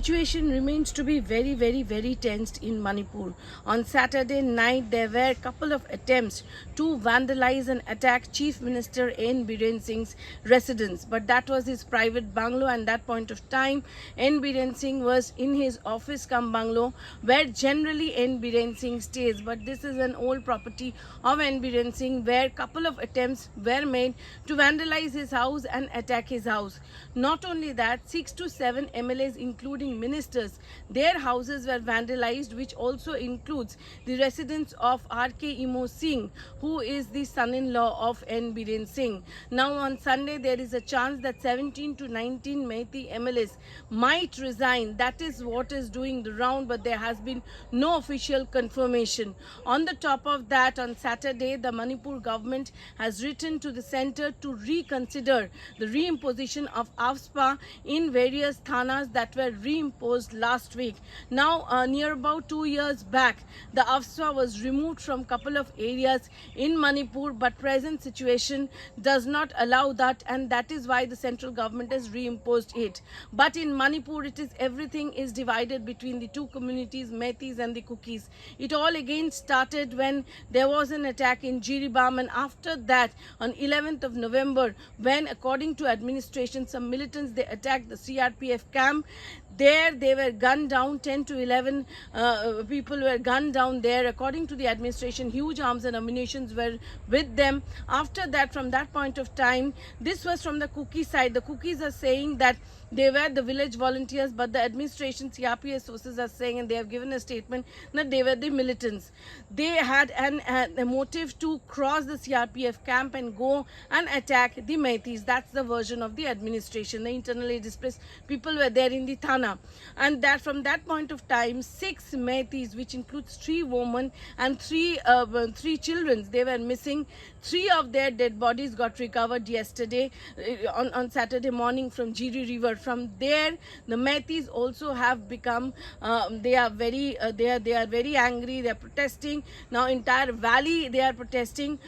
situation remains to be very tensed in Manipur. On Saturday night, there were a couple of attempts to vandalize and attack Chief Minister N. Biren Singh's residence, but that was his private bungalow. And that point of time, N. Biren Singh was in his office cum bungalow, where generally N. Biren Singh stays. But this is an old property of N. Biren Singh, where a couple of attempts were made to vandalize his house and attack his house. Not only that, 6 to 7 MLAs, including ministers, their houses were vandalized, which also includes the residence of R.K. Imo Singh, who is the son-in-law of N. Biren Singh. Now on Sunday, there is a chance that 17 to 19 Meitei MLAs might resign. That is what is doing the round, but there has been no official confirmation. On the top of that, on Saturday, the Manipur government has written to the centre to reconsider the reimposition of AFSPA in various thanas that were reimposed last week. Now, near about 2 years back, the AFSPA was removed from couple of areas in Manipur, but present situation does not allow that, and that is why the central government has reimposed it. But in Manipur, everything is divided between the two communities, Meiteis and the Kukis. It all again started when there was an attack in Jiribam, and after that, on 11th of November, when according to administration, some militants, they attacked the CRPF camp. There they were gunned down. 10 to 11 people were gunned down there. According to the administration, huge arms and ammunitions were with them. After that, from that point of time, this was from the Kuki side. The Kukis are saying that they were the village volunteers, but the administration, CRPF sources are saying, and they have given a statement, that they were the militants. They had a motive to cross the CRPF camp and go and attack the Meiteis. That's the version of the administration. The internally displaced people were there in the Thana. And that from that point of time, 6 Meiteis, which includes 3 women and 3 children, they were missing. 3 of their dead bodies got recovered yesterday on Saturday morning from Jiri River. From there, the Meiteis also have become, they are very angry. They are protesting. Now, entire valley they are protesting.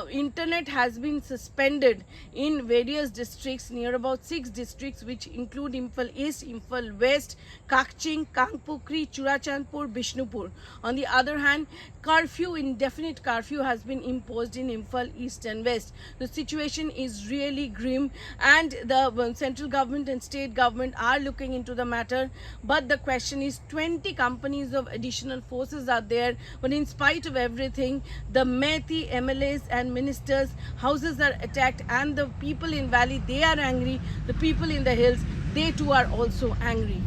Internet has been suspended in various districts, near about 6 districts, which include Imphal East, Imphal West, Kakching, Kangpokri, Churachandpur, Bishnupur. On the other hand, indefinite curfew has been imposed in Imphal East and West. The situation is really grim, and the central government and state government are looking into the matter. But the question is, 20 companies of additional forces are there, but in spite of everything, the Meitei MLAs and ministers' houses are attacked, and the people in valley, they are angry. The people in the hills, they too are also angry.